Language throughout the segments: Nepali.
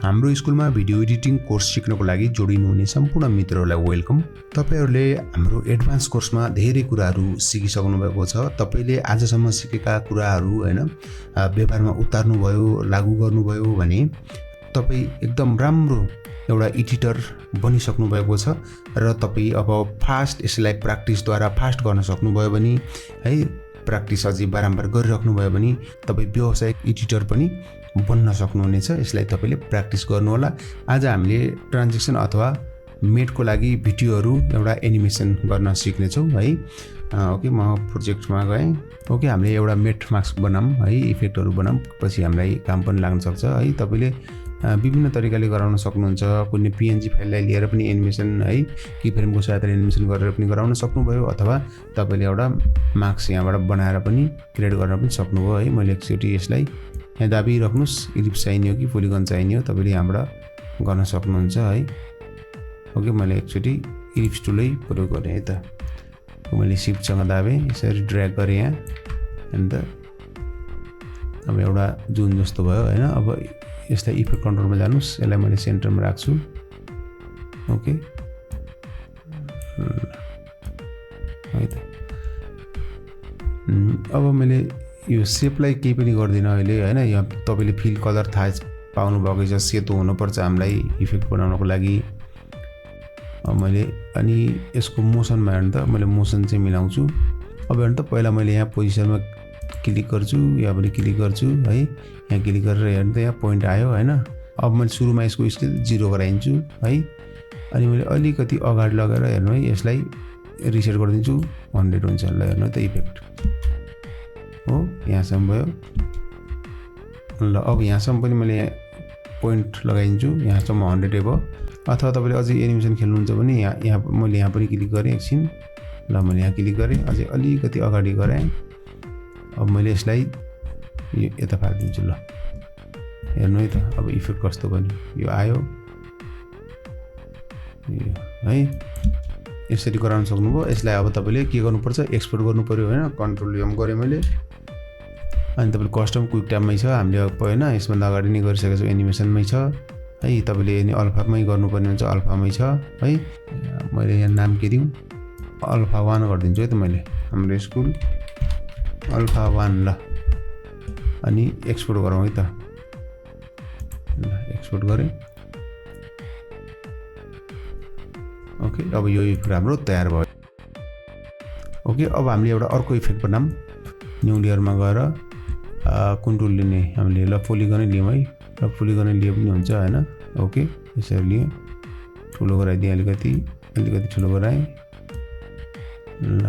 हाम्रो स्कुलमा भिडियो एडिटिङ कोर्स सिक्नको लागि जोडिनुहुने सम्पूर्ण मित्रहरूलाई वेलकम। तपाईहरूले हाम्रो एडभान्स कोर्समा धेरै कुराहरू सिकिसक्नु भएको छ। तपाईले आजसम्म सिकेका कुराहरू हैन व्यवहारमा उतार्नुभयो, लागू गर्नुभयो भने तपाई एकदम राम्रो एउटा एडिटर बनिसक्नु भएको छ र तपाई अब फास्ट यसलाई प्र्याक्टिसद्वारा फास्ट गर्न सक्नुभयो भने है प्र्याक्टिस अझै बारम्बार गरिराख्नु भयो भने तपाई व्यावसायिक एडिटर पनि बन्न सक्नुहुनेछ। यसलाई तपाईले प्र्याक्टिस गर्नु होला। आज हामीले ट्रान्जेक्सन अथवा मेटको लागि भिडियोहरू एउटा एनिमेसन गर्न सिक्ने छौं है। ओके, म प्रोजेक्टमा गए। ओके, हामीले एउटा मेट मास्क बनाऊँ है, इफेक्टहरू बनाऊँ, पछि हामीलाई काम पनि लाग्न सक्छ है। तपाईले विभिन्न तरिकाले गराउन सक्नुहुन्छ। कुनै पीएनजी फाइललाई लिएर पनि एनिमेसन है, की फ्रेमको सहायताले एनिमेसन गरेर पनि गराउन सक्नुभयो अथवा तपाईले एउटा मार्क्स यहाँबाट बनाएर पनि क्रिएट गर्न पनि सक्नुभयो है। मैले एकचोटी यसलाई यहाँ दाबिराख्नुस्, इलिप्स चाहिने हो कि पोलिगन चाहिने हो तपाईले यहाँबाट गर्न सक्नुहुन्छ है। ओके, मैले एकचोटी इलिप्स टुलै प्रयोग गरेँ है त। मैले शिफ्टसँग दाबेँ, यसरी ड्र्याग गरेँ यहाँ अन्त अब एउटा जुन जस्तो भयो हैन। अब यसलाई इफेक्ट कन्ट्रोलमा जानुस्, यसलाई मैले सेन्टरमा राख्छु। ओके है त। अब मैले यो सेपलाई केही पनि गर्दिनँ अहिले हैन। यहाँ तपाईले फिल कलर थाहा पाउनु भएको छ, सेतो हुनुपर्छ हामीलाई इफेक्ट बनाउनको लागि। अब मैले अनि यसको मोसनमा हेर्नु त मैले मोसन चाहिँ मिलाउँछु। अब हेर्नु त पहिला मैले यहाँ पोजिसनमा क्लिक गर्छु, यहाँ पनि क्लिक गर्छु है। यहाँ क्लिक गरेर हेर्नु त यहाँ पोइन्ट आयो हैन। अब मैले सुरुमा यसको स्केल 0 गराइदिन्छु है। अनि मैले अलिकति अगाडि लगाएर हेर्नु है, यसलाई रिसेट गरिदिन्छु, 100 हुन्छ। ल हेर्नु त इफेक्ट हो, यहाँसम्म भयो। ल अब यहाँसम्म पनि मैले पोइन्ट लगाइदिन्छु, यहाँसम्म 100 भयो। अथवा तपाईले अझै एनिमेसन खेल्नुहुन्छ भने यहाँ मैले यहाँ पनि क्लिक गरेँ एकछिन। ल मैले यहाँ क्लिक गरेँ, अझै अलिकति अगाडि गराएँ। अब मैले यसलाई यो यता फालिदिन्छु। ल हेर्नु है त अब इफेक्ट कस्तो बन्यो, यो आयो है। यसरी गराउन सक्नुभयो। यसलाई अब तपाईले के गर्नुपर्छ, एक्सपोर्ट गर्नु पर्यो हैन। कन्ट्रोल एम गरेँ मैले। अनि तपाईले कस्टम क्विक टाइममै छ हामीले हैन, यसभन्दा अगाडि नै गरिसकेको छु, एनिमेसनमै छ है। तपाईले अल्फामै गर्नुपर्ने हुन्छ, अल्फामै छ है। मैले यहाँ नाम के दिउँ, अल्फा 1 गरिदिन्छु है त मैले, हाम्रो स्कुल अल्फा 1। ल अनि एक्सपोर्ट गरौँ है त। ल एक्सपोर्ट गरेँ। ओके, अब यो इफेक्ट हाम्रो तयार भयो। ओके, अब हामीले एउटा अर्को इफेक्ट बनाऊँ। न्यू लेयरमा गएर कुन टुल लिने हामीले, ल पोलिगनै लियौँ है। र पोलिगनै लिए पनि हुन्छ हैन। ओके, यसरी लिएँ, ठुलो गराइदिएँ, अलिकति ठुलो गराएँ। ल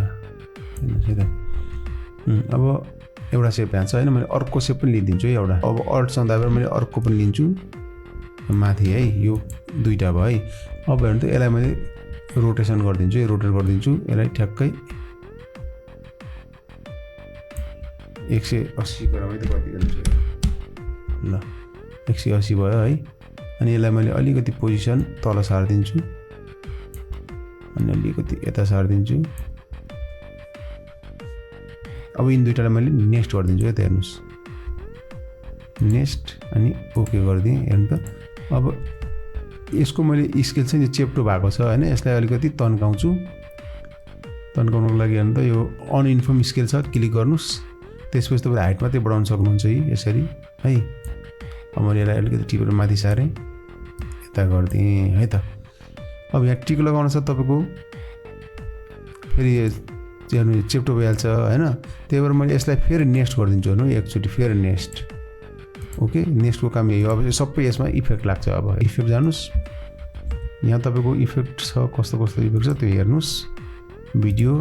हेर्नुहोस् है त। अब एउटा सेप यहाँ छ हैन, मैले अर्को सेप पनि लिइदिन्छु है एउटा। अब अल्टसँग दाबेर मैले अर्को पनि लिन्छु माथि है। यो दुईटा भयो है। अब हेर्नु त यसलाई मैले रोटेसन गरिदिन्छु, रोटेट गरिदिन्छु यसलाई ठ्याक्कै 180 गराउँ है त। कति गर्छु, ल 180 भयो है। अनि यसलाई मैले अलिकति पोजिसन तल सारिदिन्छु अनि अलिकति यता सारिदिन्छु। अब यिन दुईटालाई मैले नेक्स्ट गरिदिन्छु है त। हेर्नुहोस्, नेक्स्ट अनि ओके गरिदिएँ। हेर्नु त अब यसको मैले स्केल चाहिँ चेप्टो भएको छ हैन। यसलाई अलिकति तन्काउँछु। तन्काउनको लागि हेर्नु त यो अनइन्फर्म स्केल छ, क्लिक गर्नुस्। त्यसपछि तपाईले हाइट मात्रै बढाउन सक्नुहुन्छ यसरी है। अब मैले यसलाई अलिकति टिपेर माथि सारेँ, यता गरिदिएँ है त। अब यहाँ टिक लगाउन छ तपाईको, फेरि हेर्नु चेप्टो भइहाल्छ हैन। त्यही भएर मैले यसलाई फेरि नेक्स्ट गरिदिन्छु हेर्नु, एकचोटि फेरि नेक्स्ट। ओके, नेक्स्टको काम यही हो। अब सबै यसमा इफेक्ट लाग्छ। अब इफेक्ट जानुस्, यहाँ तपाईको इफेक्ट छ, कस्तो कस्तो इफेक्ट छ त्यो हेर्नुस्। भिडियो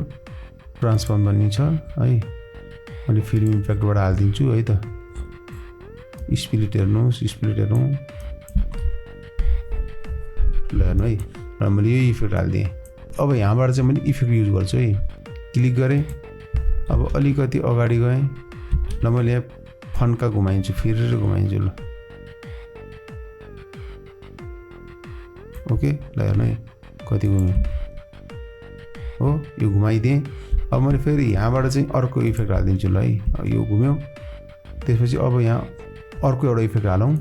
ट्रान्सफर्म भन्ने छ है। मैले फिल्म इम्प्याक्टबाट हालिदिन्छु है त। स्प्लिट हेर्नुहोस्, स्प्लिट हेरौँ। ल हेर्नु है, र मैले यही इफेक्ट हालिदिएँ। अब यहाँबाट चाहिँ मैले इफेक्ट युज गर्छु है। क्लिक गरेँ, अब अलिकति अगाडि गएँ। ल मैले यहाँ फन्का घुमाइन्छु, फेरि घुमाइन्छु। ल ओके, ल हेर्नु है कति घुम्यो हो, यो घुमाइदिएँ। अब मैले फेरि यहाँबाट चाहिँ अर्को इफेक्ट हालिदिन्छु। ल है, यो घुम्यो। त्यसपछि अब यहाँ अर्को एउटा इफेक्ट हालौँ।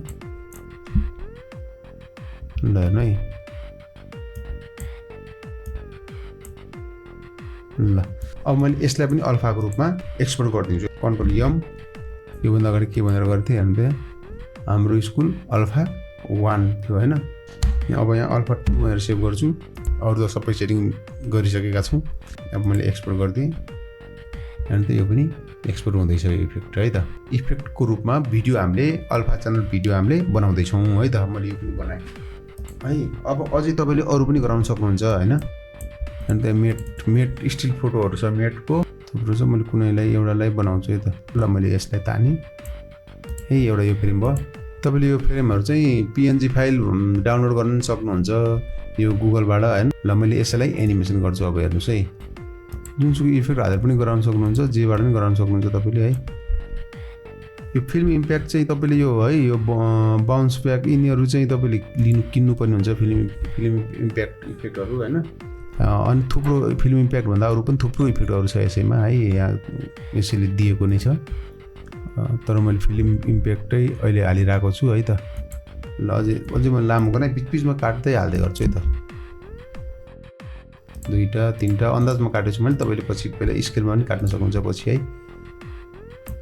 ल हेर्नु है। ल अब मैले यसलाई पनि अल्फाको रूपमा एक्सपोर्ट गरिदिन्छु। कन्ट्रोल यम, योभन्दा अगाडि के भनेर गरेको थिएँ हामीले, हाम्रो स्कुल अल्फा 1 थियो होइन। अब यहाँ अल्फा 2 भनेर सेभ गर्छु। अरू त सबै सेटिङ गरिसकेका छौँ। अब मैले एक्सपोर्ट गरिदिएँ अनि त यो पनि एक्सपोर्ट हुँदैछ इफेक्ट है त। इफेक्टको रूपमा भिडियो हामीले अल्फा च्यानल भिडियो हामीले बनाउँदैछौँ है त। मैले यो पनि बनाएँ है। अब अझै तपाईँले अरू पनि गराउन सक्नुहुन्छ होइन। अनि त मेट स्टिल फोटोहरू छ मेटको थुप्रो छ। मैले कुनैलाई एउटालाई बनाउँछु है त। ल मैले यसलाई तानेँ है। एउटा यो फ्रेम भयो। तपाईँले यो फ्रेमहरू चाहिँ पिएनजी फाइल डाउनलोड गर्न पनि सक्नुहुन्छ यो गुगलबाट होइन। ल मैले यसलाई एनिमेसन गर्छु। अब हेर्नुहोस् है, जुनसुकै इफेक्ट हालेर पनि गराउन सक्नुहुन्छ, जेबाट पनि गराउन सक्नुहुन्छ तपाईँले है। यो फिल्म इम्प्याक्ट चाहिँ तपाईँले यो है यो बाउन्स ब्याक यिनीहरू चाहिँ तपाईँले किन्नुपर्ने हुन्छ फिल्म इम्प्याक्ट इफेक्टहरू होइन। अनि थुप्रो फिल्म इम्प्याक्ट भन्दा अरू पनि थुप्रो इफेक्टहरू छ यसैमा है। यहाँ यसैले दिएको नै छ, तर मैले फिल्म इम्प्याक्टै अहिले हालिरहेको छु है त। ल अझै मैले लामो गर्ने बिचबिचमा काट्दै हाल्दै गर्छु है त। 2टा 3टा अन्दाजमा काटेछु मैले। तपाईँले पछि पहिला स्केलमा पनि काट्न सक्नुहुन्छ पछि है।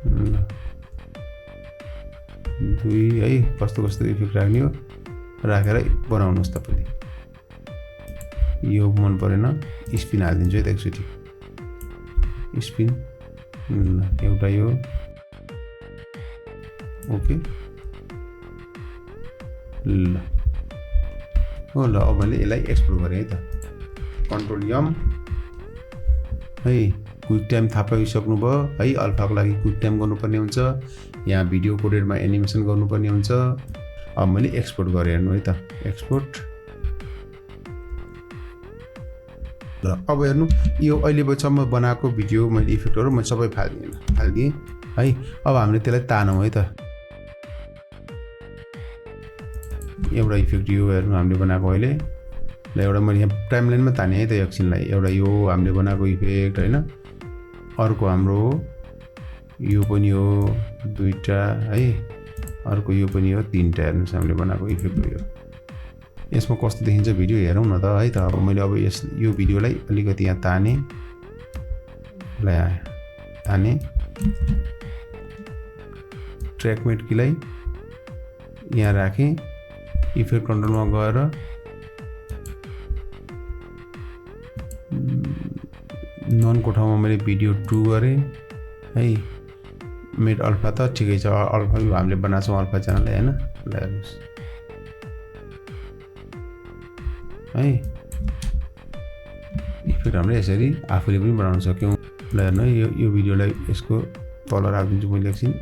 ल 2 है, कस्तो कस्तो इफेक्ट राख्ने हो राखेर बनाउनुहोस् तपाईँले। यो मन परेन, स्पिन हालिदिन्छु है त एकचोटि। स्पिन ल एउटा यो ओके ल हो। ल अब मैले यसलाई एक्सपोर्ट गरेँ है त। कन्ट्रोल यम है। क्विक टाइम थाहा पाइसक्नु भयो है। अल्फाको लागि क्विक टाइम गर्नुपर्ने हुन्छ, यहाँ भिडियो कोडेडमा एनिमेसन गर्नुपर्ने हुन्छ। अब मैले एक्सपोर्ट गरेँ हेर्नु है त। एक्सपोर्ट ल अब हेर्नु यो अहिलेसम्म बनाएको भिडियो मैले इफेक्टहरू मैले सबै फालिदिएँ है। अब हामीले त्यसलाई तानौँ है त। एउटा इफेक्ट यो हेर्नु हामीले बनाएको अहिले। ल एउटा मैले यहाँ टाइमलाइनमा तानेँ है त एकछिनलाई। एउटा यो हामीले बनाएको इफेक्ट होइन। अर्को हाम्रो यो पनि हो 2टा है। अर्को यो पनि हो 3टा। हेर्नुहोस् हामीले बनाएको इफेक्ट हो यो। यसमा कस्तो देखिन्छ भिडियो हेरौँ न त है त। अब मैले अब यो भिडियोलाई अलिकति यहाँ तानेँ। ल यहाँ तानेँ। ट्र्याकमेट कीलाई यहाँ राखेँ। इफेक्ट कन्ट्रोलमा गएर ननको ठाउँमा मैले भिडियो 2 गरेँ है। मेड अल्फा त ठिकै छ। अल्फा हामीले बनाएको छौँ अल्फा च्यानल होइन। ल हेर्नुहोस् है। इफेक्ट हामीले यसरी आफूले पनि बनाउन सक्यौँ। ल हेर्नु है यो भिडियोलाई यसको तल राखिदिन्छु मैले एकछिन।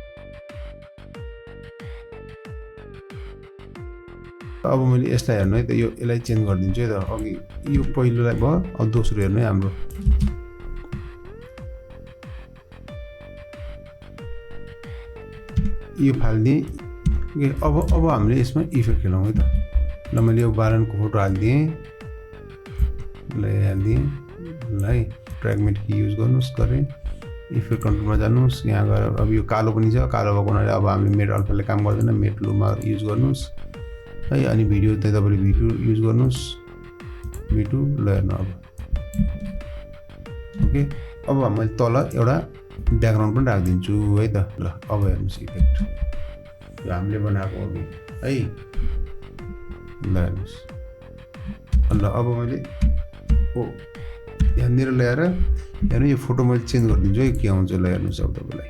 अब मैले यसलाई हेर्नु है त। यसलाई चेन्ज गरिदिन्छु है त। अघि यो पहिलोलाई भयो। अब दोस्रो हेर्नु है हाम्रो। यो फालिदिएँ। अब हामीले यसमा इफेक्ट खेलौँ है त। ल मैले यो बालनको फोटो हालिदिएँ। ल हालिदिएँ ल है। फ्रेगमेन्ट की युज गर्नुहोस् गरेँ। इफेक्ट कन्ट्रोलमा जानुहोस्। यहाँ गएर अब यो कालो पनि छ। कालो भएको हुनाले अब हामीले मेट अल्फाले काम गर्दैन। मेट लुमा युज गर्नुहोस् है। अनि भिडियो चाहिँ तपाईँले भिडियो युज गर्नुहोस् भिडियो। ल हेर्नु अब ओके। अब मैले तल एउटा ब्याकग्राउन्ड पनि राखिदिन्छु है त। ल अब हेर्नुहोस् इफेक्ट यो हामीले बनाएको अघि है। ल हेर्नुहोस्। ल अब मैले यहाँनिर ल्याएर हेर्नु यो फोटो मैले चेन्ज गरिदिन्छु है के आउँछ। ल हेर्नुहोस् अब तपाईँलाई।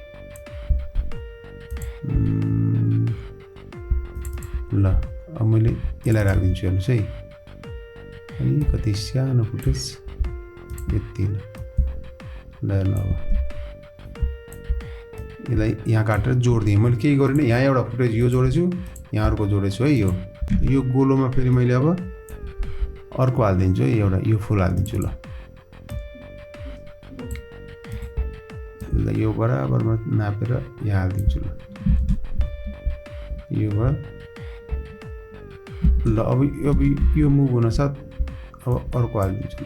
ल अब मैले यसलाई राखिदिन्छु हेर्नुहोस् है। कति सानो फुटेज यति। ल हेर्नु अब यसलाई यहाँ काटेर जोडिदिएँ मैले। केही गरिनँ। यहाँ एउटा फुटेज यो जोडेछु, यहाँ अर्को जोडेछु है। यो गोलोमा फेरि मैले अब अर्को हालिदिन्छु है। एउटा यो फुल हालिदिन्छु। ल यो बराबरमा नापेर यहाँ हालिदिन्छु। ल यो भयो। ल अब यो मुभ हुनसाथ अब अर्को हालिदिन्छु।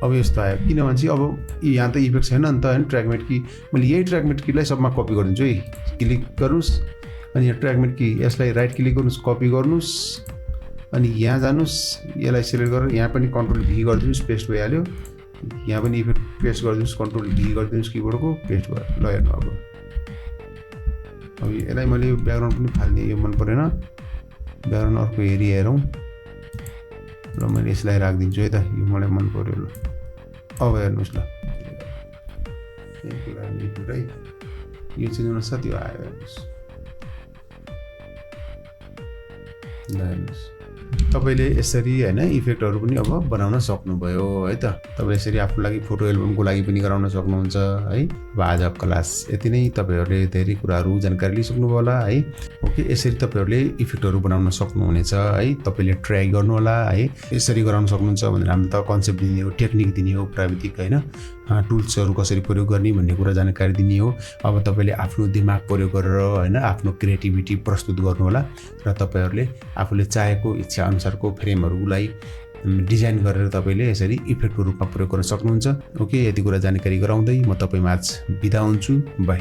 अब यस्तो आयो किनभने चाहिँ अब यहाँ त इफेक्ट छैन नि त होइन। ट्र्याकमेट की मैले यही ट्र्याकमेट कीलाई सबमा कपी गरिदिन्छु है। क्लिक गर्नुहोस् अनि यहाँ ट्र्याकमेट की यसलाई राइट क्लिक गर्नुहोस्, कपी गर्नुहोस् अनि यहाँ जानुस्, यसलाई सिलेक्ट गरेर यहाँ पनि कन्ट्रोल भी गरिदिनुस्, पेस्ट भइहाल्यो। यहाँ पनि इफेक्ट पेस्ट गरिदिनुस्, कन्ट्रोल भी गरिदिनुस् किबोर्डको, पेस्ट भयो। ल हेर्नु अब यसलाई मैले ब्याकग्राउन्ड पनि फाल्ने, यो मन परेन। ब्याकग्राउन्ड अर्को हेरौँ। ल मैले यसलाई राखिदिन्छु है त, यो मलाई मन पर्यो। ल अब हेर्नुहोस्, ल यो चेन्ज हुन साथ यो आयो, हेर्नुहोस्। ल हेर्नुहोस्, तपाईँले यसरी होइन इफेक्टहरू पनि अब बनाउन सक्नुभयो है त। तपाईँ यसरी आफ्नो लागि फोटो एल्बमको लागि पनि गराउन सक्नुहुन्छ है। अब आज क्लास यति नै। तपाईँहरूले धेरै कुराहरू जानकारी लिइसक्नुभयो होला है। ओके, यसरी तपाईँहरूले इफेक्टहरू बनाउन सक्नुहुनेछ है। तपाईँले ट्राई गर्नु होला है। यसरी गराउन सक्नुहुन्छ भनेर हामीले त कन्सेप्ट दिने हो, टेक्निक दिने हो, प्राविधिक होइन, टुल्सहरू कसरी प्रयोग गर्ने भन्ने कुरा जानकारी दिने हो। अब तपाईँले आफ्नो दिमाग प्रयोग गरेर होइन आफ्नो क्रिएटिभिटी प्रस्तुत गर्नु होला र तपाईँहरूले आफूले चाहेको इच्छा अनुसारको फ्रेमहरूलाई डिजाइन गरेर तपाईँले यसरी इफेक्टको रूपमा प्रयोग गर्न सक्नुहुन्छ। ओके, यति कुरा जानकारी गराउँदै म तपाईँमा आज बिदा हुन्छु। बाई।